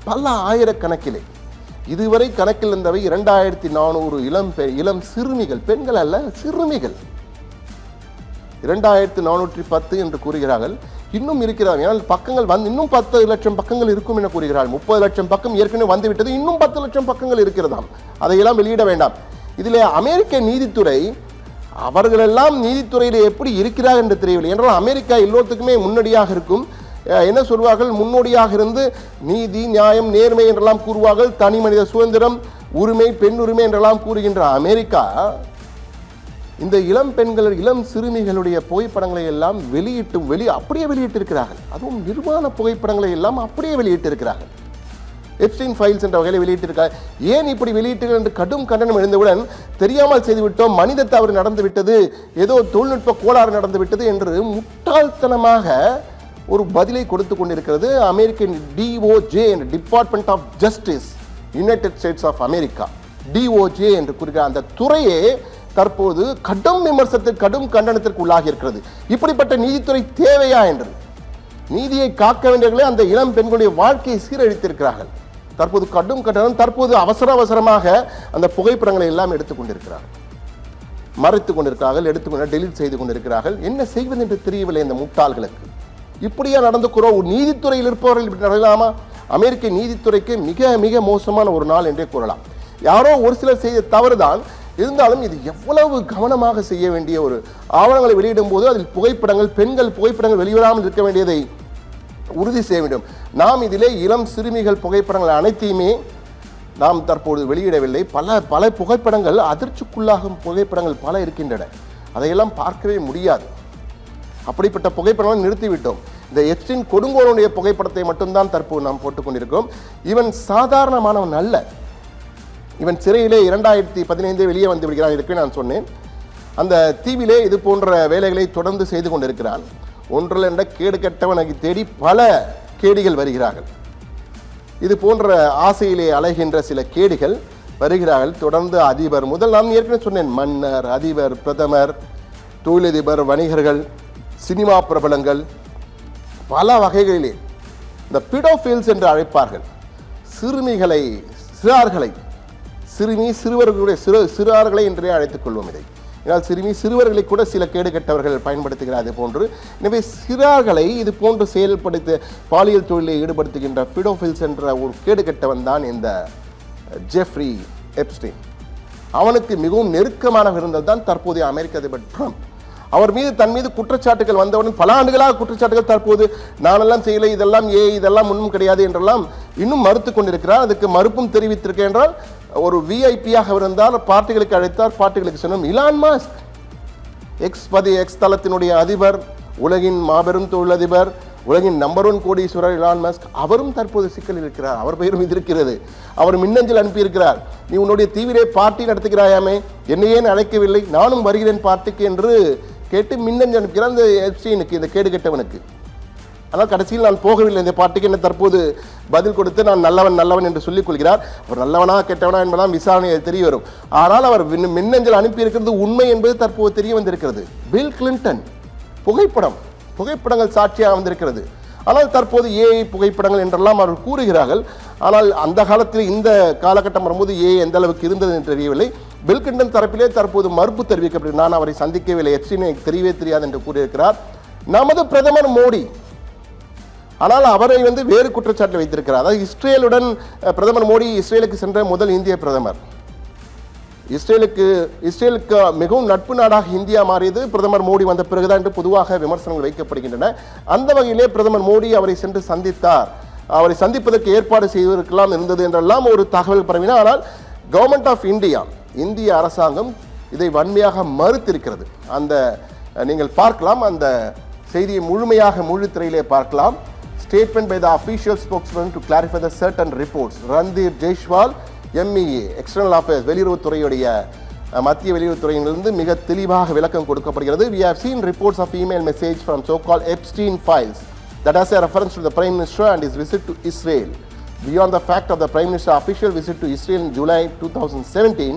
பல ஆயிரக்கணக்கிலே. இதுவரை கணக்கில் இருந்தவை 2400 இளம் சிறுமிகள், பெண்கள் அல்ல, சிறுமிகள். 2410 என்று கூறுகிறார்கள். இன்னும் இருக்கிறார்கள். ஏனால் பக்கங்கள் இன்னும் 10 லட்சம் பக்கங்கள் இருக்கும் என கூறுகிறார்கள். 30 லட்சம் பக்கம் ஏற்கனவே வந்துவிட்டது, இன்னும் 10 லட்சம் பக்கங்கள் இருக்கிறதாம். அதையெல்லாம் வெளியிட வேண்டாம். இதிலே அமெரிக்க நீதித்துறை, அவர்களெல்லாம் நீதித்துறையில் எப்படி இருக்கிறார் என்று தெரியவில்லை. என்றால் அமெரிக்கா எல்லோத்துக்குமே முன்னோடியாக இருக்கும். என்ன சொல்வார்கள், முன்னோடியாக இருந்து நீதி, நியாயம், நேர்மை என்றெல்லாம் கூறுவார்கள். தனி மனித சுதந்திரம், உரிமை, பெண் உரிமை என்றெல்லாம் கூறுகின்ற அமெரிக்கா இந்த இளம் பெண்கள், இளம் சிறுமிகளுடைய புகைப்படங்களை எல்லாம் அப்படியே வெளியிட்டிருக்கிறார்கள். அதுவும் நிர்வாண புகைப்படங்களை எல்லாம் அப்படியே வெளியிட்டிருக்கிறார்கள். எப்ஸ்டீன் ஃபைல்ஸ் என்ற வகையில் வெளியிட்டிருக்காங்க. ஏன் இப்படி வெளியிட்டு என்று கடும் கண்டனம் எழுந்தவுடன், தெரியாமல் செய்துவிட்டோம், மனித தவறு நடந்துவிட்டது, ஏதோ தொழில்நுட்ப கோளாறு நடந்துவிட்டது என்று முட்டாள்தனமாக ஒரு பதிலை கொடுத்து கொண்டிருக்கிறது American DOJ, department of justice, United States of America. DOJ என்று கூறுகிற அந்த துறையே தற்போது கடும் விமர்சனத்திற்கு, கடும் கண்டனத்திற்கு உள்ளாகி இருக்கிறது. இப்படிப்பட்ட நீதித்துறை தேவையா என்று. நீதியை காக்க வேண்டியவர்களே அந்த இளம் பெண்களுடைய வாழ்க்கையை சீரழித்திருக்கிறார்கள். தற்போது கடும் கண்டனம். தற்போது அவசரமாக அந்த புகைப்படங்களை எல்லாம் எடுத்துக்கொண்டிருக்கிறார்கள், மறைத்துக் கொண்டிருக்கிறார்கள், எடுத்துக்கொண்டு டெலீட் செய்து கொண்டிருக்கிறார்கள். என்ன செய்வது என்று தெரியவில்லை இந்த முட்டாள்களுக்கு. இப்படியா நடந்துக்கிறோம்? நீதித்துறையில் இருப்பவர்கள் இப்படி நடக்கலாமா? அமெரிக்க நீதித்துறைக்கு மிக மிக மோசமான ஒரு நாள் என்றே கூறலாம். யாரோ ஒரு சிலர் செய்த தவறுதான், இருந்தாலும் இது எவ்வளவு கவனமாக செய்ய வேண்டிய ஒரு ஆவணங்களை வெளியிடும் போது அதில் புகைப்படங்கள், பெண்கள் புகைப்படங்கள் வெளிவராமல் இருக்க வேண்டியதை உறுதி செய்ய வேண்டும். நாம் இதிலே இளம் சிறுமிகள் புகைப்படங்கள் அனைத்தையுமே நாம் தற்போது வெளியிடவில்லை. பல புகைப்படங்கள், அதிர்ச்சிக்குள்ளாகும் புகைப்படங்கள் பல இருக்கின்றன. அதையெல்லாம் பார்க்கவே முடியாது. அப்படிப்பட்ட புகைப்படங்களை நிறுத்திவிட்டோம். இந்த எப்ஸ்டீன் கொடுங்கோலனுடைய புகைப்படத்தை மட்டும்தான் தற்போது நாம் போட்டுக்கொண்டிருக்கிறோம். இவன் சாதாரணமானவன் அல்ல. இவன் சிறையிலே 2015 வெளியே வந்து விடுகிறான் இருக்கு நான் சொன்னேன். அந்த தீவிலே இது போன்ற வேலைகளை தொடர்ந்து செய்து கொண்டிருக்கிறான். ஒன்றில் என்ற கேடு கெட்டவனுக்கு தேடி பல கேடிகள் வருகிறார்கள். இது போன்ற ஆசையிலே அலைகின்ற சில கேடிகள் வருகிறார்கள். தொடர்ந்து அதிபர் முதல் நான் ஏற்கனவே சொன்னேன், மன்னர், அதிபர், பிரதமர், தொழிலதிபர், வணிகர்கள், சினிமா பிரபலங்கள், பல வகைகளிலே இந்த பிடோஃபைல்ஸ் என்று அழைப்பார்கள். சிறார்களை சிறுவர்களுடைய சிறார்களை என்றே அழைத்துக் கொள்வோம் இதை. ஏன்னால் சிறுவர்களை கூட சில கேடு கெட்டவர்கள் பயன்படுத்துகிறார் இது போன்று. எனவே சிறார்களை இது போன்று செயல்படுத்த பாலியல் தொழிலை ஈடுபடுத்துகின்ற பிடோஃபைல்ஸ் என்ற ஒரு கேடு கெட்டவன் தான் இந்த ஜெஃப்ரி எப்ஸ்டீன். அவனுக்கு மிகவும் நெருக்கமானவர் இருந்தது தான் தற்போதைய அமெரிக்க அதிபர் ட்ரம்ப். அவர் மீது தன் மீது குற்றச்சாட்டுகள் வந்தவுடன் பல ஆண்டுகளாக குற்றச்சாட்டுகள், தற்போது நானெல்லாம் செய்யலை, இதெல்லாம் இதெல்லாம் ஒன்றும் கிடையாது என்றெல்லாம் இன்னும் மறுத்து கொண்டிருக்கிறார். அதுக்கு மறுப்பும் தெரிவித்திருக்கேன் என்றால் ஒரு விஐபியாக இருந்தால் பார்ட்டிகளுக்கு அழைத்தார், பார்ட்டிகளுக்கு சொன்னோம். இலான் மாஸ்க் எக்ஸ் தளத்தினுடைய அதிபர், உலகின் மாபெரும் தொழிலதிபர், உலகின் நம்பர் 1 கோடீஸ்வரர் இலான் மாஸ்க், அவரும் தற்போது சிக்கலில் இருக்கிறார். அவர் பெயரும் இது இருக்கிறது. அவர் மின்னஞ்சல் அனுப்பியிருக்கிறார். நீ உன்னுடைய தீவிர பார்ட்டி நடத்துகிறாயாமே, என்னையே அழைக்கவில்லை, நானும் வருகிறேன் பார்ட்டிக்கு என்று கேட்டு மின்னஞ்சல் அனுப்புகிறார் இந்த எப்ஸ்டீனுக்கு, இந்த கேடு கெட்டவனுக்கு. ஆனால் கடைசியில் நான் போகவில்லை இந்த பார்ட்டிக்கு என்ன தற்போது பதில் கொடுத்து நான் நல்லவன் என்று சொல்லிக் கொள்கிறார். அவர் நல்லவனா கெட்டவனா என்பதெல்லாம் விசாரணை தெரிய வரும். ஆனால் அவர் மின்னஞ்சல் அனுப்பியிருக்கிறது உண்மை என்பது தற்போது தெரிய வந்திருக்கிறது. பில் கிளின்டன் புகைப்படங்கள் சாட்சியாக வந்திருக்கிறது. ஆனால் தற்போது ஏஐ புகைப்படங்கள் என்றெல்லாம் அவர்கள் கூறுகிறார்கள். ஆனால் அந்த காலத்தில் இந்த காலகட்டம் வரும்போது ஏஐ எந்த அளவுக்கு இருந்தது என்று தெரியவில்லை. பில் கிளின்டன் தரப்பிலே தற்போது மறுப்பு தெரிவிக்கப்பட்டு, நான் அவரை சந்திக்கவில்லை, எப்ஸ்டீன் எனக்கு தெரியவே தெரியாது என்று கூறியிருக்கிறார். நமது பிரதமர் மோடி, ஆனால் அவரை வேறு குற்றச்சாட்டில் வைத்திருக்கிறார். அதாவது இஸ்ரேலுடன் பிரதமர் மோடி இஸ்ரேலுக்கு சென்ற முதல் இந்திய பிரதமர். இஸ்ரேலுக்கு மிகவும் நட்பு நாடாக இந்தியா மாறியது பிரதமர் மோடி வந்த பிறகுதான் என்று பொதுவாக விமர்சனங்கள் வைக்கப்படுகின்றன. அந்த வகையிலே பிரதமர் மோடி அவரை சென்று சந்தித்தார், அவரை சந்திப்பதற்கு ஏற்பாடு செய்வதற்கெல்லாம் இருந்தது என்றெல்லாம் ஒரு தகவல் பரவினார். ஆனால் கவர்மெண்ட் ஆஃப் இந்திய அரசாங்கம் இதை வன்மையாக மறுத்திருக்கிறது. அந்த நீங்கள் பார்க்கலாம், அந்த செய்தியை முழு திரையிலே பார்க்கலாம். Statement by the official spokesman to clarify the certain reports. Randeer Jaiswal, MEA, External Affairs, வெளியுறவுத்துறையுடைய மத்திய வெளியுறவுத்துறையிலிருந்து மிக தெளிவாக விளக்கம் கொடுக்கப்படுகிறது. We have seen reports of email message from so-called Epstein files that has a reference to the Prime Minister and his visit to Israel. Beyond the fact of the Prime Minister's official visit to Israel in July 2017,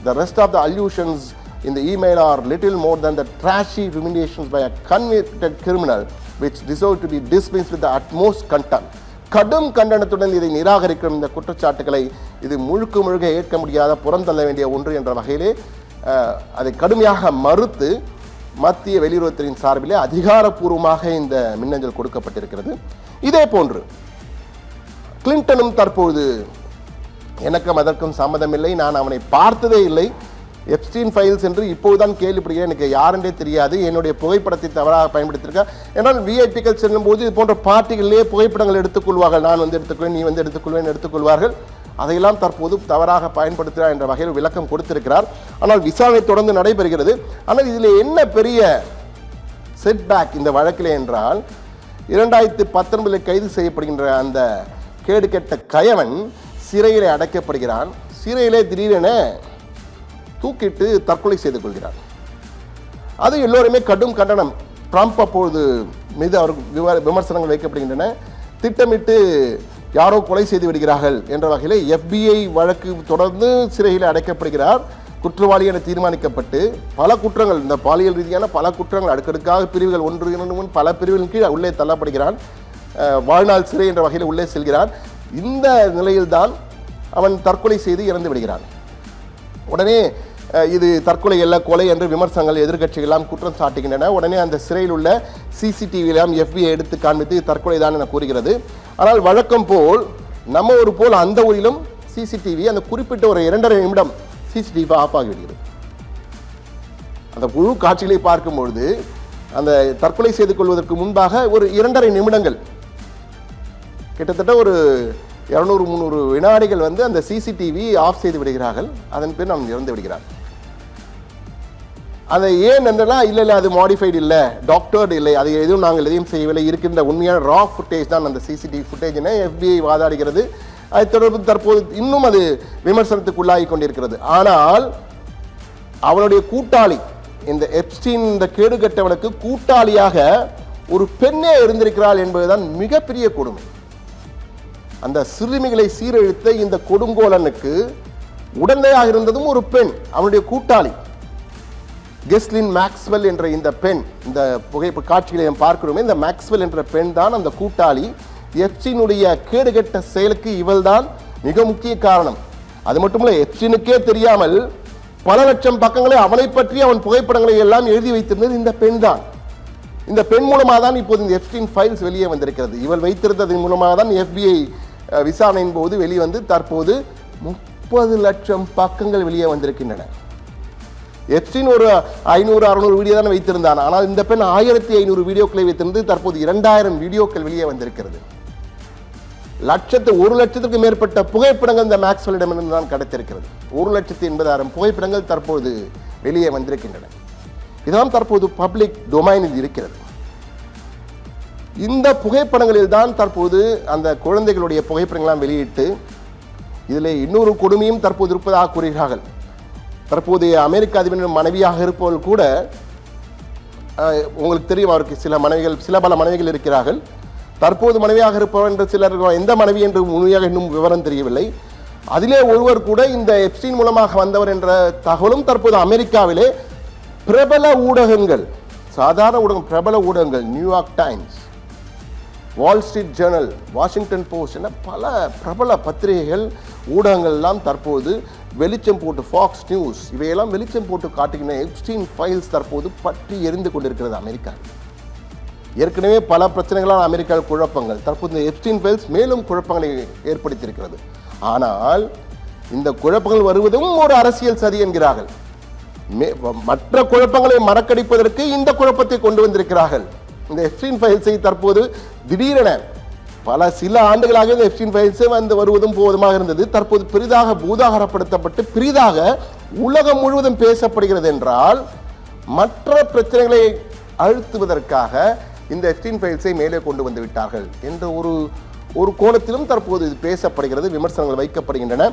the rest of the allusions in the email are little more than the trashy ruminations by a convicted criminal which deserve to be dismissed with the utmost contempt. கடும் கண்டனத்துடன் இதை நிராகரிக்கும் இந்த குற்றச்சாட்டுகளை இது முழுக்க ஏற்க முடியாத புறந்தள்ள வேண்டிய ஒன்று என்ற வகையிலே அதை கடுமையாக மறுத்து மத்திய வெளியுறவுத்துறையின் சார்பிலே அதிகாரப்பூர்வமாக இந்த மின்னஞ்சல் கொடுக்கப்பட்டிருக்கிறது. இதே போன்று கிளின்டனும் தற்போது எனக்கும் அதற்கும் சம்மதமில்லை, நான் அவனை பார்த்ததே இல்லை, எப்ஸ்டீன் ஃபைல்ஸ் என்று இப்போதுதான் கேள்விப்படுகிறேன், எனக்கு யாரென்றே தெரியாது, என்னுடைய புகைப்படத்தை தவறாக பயன்படுத்தியிருக்கேன். ஏன்னால் விஐபிக்கள் செல்லும்போது இது போன்ற பார்ட்டிகளிலே புகைப்படங்கள் எடுத்துக்கொள்வார்கள், நான் வந்து எடுத்துக்கொள்வேன், நீ வந்து எடுத்துக்கொள்வார்கள், அதையெல்லாம் தற்போது தவறாக பயன்படுத்துகிறார் என்ற வகையில் விளக்கம் கொடுத்திருக்கிறார். ஆனால் விசாரணை தொடர்ந்து நடைபெறுகிறது. ஆனால் இதில் என்ன பெரிய செட்பேக் இந்த வழக்கிலே என்றால் 2019 கைது செய்யப்படுகின்ற அந்த கேடுகெட்ட கயவன் சிறையிலே அடைக்கப்படுகிறான். சிறையிலே திடீரென தூக்கிட்டு தற்கொலை செய்து கொள்கிறார். அது எல்லோருமே கடும் கண்டனம். ட்ரம்ப் அப்பொழுது மீது அவருக்கு விமர்சனங்கள் வைக்கப்படுகின்றன. திட்டமிட்டு யாரோ கொலை செய்து விடுகிறார்கள் என்ற வகையில் FBI வழக்கு தொடர்ந்து சிறையில் அடைக்கப்படுகிறார். குற்றவாளி என தீர்மானிக்கப்பட்டு பல குற்றங்கள், இந்த பாலியல் ரீதியான பல குற்றங்கள் அடுக்கடுக்காக பிரிவுகள் 1, 2, பல பிரிவுகளின் கீழ் உள்ளே தள்ளப்படுகிறான். வாழ்நாள் சிறை என்ற வகையில் உள்ளே செல்கிறான். இந்த நிலையில்தான் அவன் தற்கொலை செய்து இறந்து விடுகிறான். உடனே இது தற்கொலை அல்ல கொலை என்று விமர்சனங்கள் எதிர்க்கட்சிகள் எல்லாம் குற்றம் சாட்டுகின்றன. உடனே அந்த சிறையில் உள்ள CCTV-லாம் FBI எடுத்து காண்பித்து தற்கொலை தான் என கூறுகிறது. ஆனால் வழக்கம் போல் நம்ம ஒரு போல் அந்த ஊரிலும் CCTV அந்த குறிப்பிட்ட ஒரு 2.5 நிமிடம் CCTV ஆஃப் ஆகிவிடுகிறது. அந்த முழு காட்சிகளை பார்க்கும்பொழுது அந்த தற்கொலை செய்து கொள்வதற்கு முன்பாக ஒரு 2.5 நிமிடங்கள் கிட்டத்தட்ட ஒரு 200-300 வினாடிகள் வந்து அந்த CCTV ஆஃப் செய்து விடுகிறார்கள். அதன் பின் அவன் இறந்து விடுகிறான். அதை ஏன் என்றெல்லாம் இல்லை அது மாடிஃபைடு இல்லை, டாக்டர்டு இல்லை, அது எதுவும் நாங்கள் எதையும் செய்யவில்லை, இருக்கின்ற உண்மையான ரா ஃபுட்டேஜ் தான் அந்த CCTV ஃபுட்டேஜ்னு FBI வாதாடுகிறது. அது தொடர்பு தற்போது இன்னும் அது விமர்சனத்துக்குள்ளாகி கொண்டிருக்கிறது. ஆனால் அவனுடைய கூட்டாளி இந்த எப்ஸ்டீன், இந்த கேடுகட்டவனுக்கு கூட்டாளியாக ஒரு பெண்ணே இருந்திருக்கிறாள் என்பதுதான் மிகப்பெரிய கொடுமை. அந்த சிறுமிகளை சீரழித்த இந்த கொடுங்கோலனுக்கு உடந்தையாக இருந்ததும் ஒரு பெண், அவனுடைய கூட்டாளி கெஸ்லின் மேக்ஸ்வெல் என்ற இந்த பெண். இந்த புகைப்பட காட்சிகளை பார்க்கிறோமே, இந்த மேக்ஸ்வெல் என்ற பெண் தான் அந்த கூட்டாளி. எப்ஸ்டீனுடைய கேடுகட்ட செயலுக்கு இவள் தான் மிக முக்கிய காரணம். அது மட்டுமல்ல, எப்ஸ்டீனுக்கே தெரியாமல் பல லட்சம் பக்கங்களை அவனை பற்றி அவன் புகைப்படங்களை எல்லாம் எழுதி வைத்திருந்தது இந்த பெண் தான். இந்த பெண் மூலமாக தான் இப்போது இந்த எப்ஸ்டீன் ஃபைல்ஸ் வெளியே வந்திருக்கிறது. இவள் வைத்திருந்ததன் மூலமாக தான் FBI விசாரணையின் போது வெளிவந்து தற்போது 30 லட்சம் பக்கங்கள் வெளியே வந்திருக்கின்றன. எப்ஸ்டீன் ஒரு 500-600 வீடியோ தான் வைத்திருந்தான். ஆனால் இந்த பெண் 1500 வீடியோக்களை வைத்திருந்து தற்போது 2000 வீடியோக்கள் வெளியே வந்திருக்கிறது. 1 லட்சத்துக்கு மேற்பட்ட புகைப்படங்கள் இந்த மேக்ஸ்வெல்லிடமிருந்து தான் கிடைத்திருக்கிறது. 1,80,000 புகைப்படங்கள் தற்போது வெளியே வந்திருக்கின்றன. இதுதான் தற்போது பப்ளிக் டொமைனில் இருக்கிறது. இந்த புகைப்படங்களில் தான் தற்போது அந்த குழந்தைகளுடைய புகைப்படங்களாம் வெளியிட்டு இதில் இன்னொரு கொடுமையும் தற்போது இருப்பதாக கூறுகிறார்கள். தற்போதைய அமெரிக்க அதிபரின் மனைவியாக இருப்பவர்கள் கூட, உங்களுக்கு தெரியும், அவருக்கு சில பல மனைவிகள் இருக்கிறார்கள். தற்போது மனைவியாக இருப்பவர் என்று சிலர், எந்த மனைவி என்று முழுமையாக இன்னும் விவரம் தெரியவில்லை. அதிலே ஒருவர் கூட இந்த எப்ஸ்டீன் மூலமாக வந்தவர் என்ற தகவலும் தற்போது அமெரிக்காவிலே பிரபல ஊடகங்கள், சாதாரண ஊடகம், பிரபல ஊடகங்கள், New York times, Wall Street Journal, Washington post என பல பிரபல பத்திரிகைகள், ஊடகங்கள் எல்லாம் தற்போது வெளிச்சம் போட்டு, ஃபாக்ஸ் நியூஸ் இவையெல்லாம் வெளிச்சம் போட்டு காட்டுகின்ற எப்ஸ்டீன் ஃபைல்ஸ் தற்போது பற்றி எரிந்து கொண்டிருக்கிறது அமெரிக்கா. ஏற்கனவே பல பிரச்சனைகளால் அமெரிக்காவில் குழப்பங்கள், தற்போது இந்த எப்ஸ்டீன் ஃபைல்ஸ் மேலும் குழப்பங்களை ஏற்படுத்தியிருக்கிறது. ஆனால் இந்த குழப்பங்கள் வருவதும் ஒரு அரசியல் சதி என்கிறார்கள். மற்ற குழப்பங்களை மறக்கடிப்பதற்கு இந்த குழப்பத்தை கொண்டு வந்திருக்கிறார்கள். இந்த எப்ஸ்டீன் ஃபைல்ஸை தற்போது திடீரென சில ஆண்டுகளாக இந்த எப்ஸ்டீன் ஃபைல்ஸை வருவதும் போவதுமாக இருந்தது. தற்போது பெரிதாக பூதாகரப்படுத்தப்பட்டு பெரிதாக உலகம் முழுவதும் பேசப்படுகிறது என்றால் மற்ற பிரச்சனைகளை அழுத்துவதற்காக இந்த எப்ஸ்டீன் ஃபைல்ஸை மேலே கொண்டு வந்து விட்டார்கள் என்ற ஒரு கோணத்திலும் தற்போது இது பேசப்படுகிறது, விமர்சனங்கள் வைக்கப்படுகின்றன.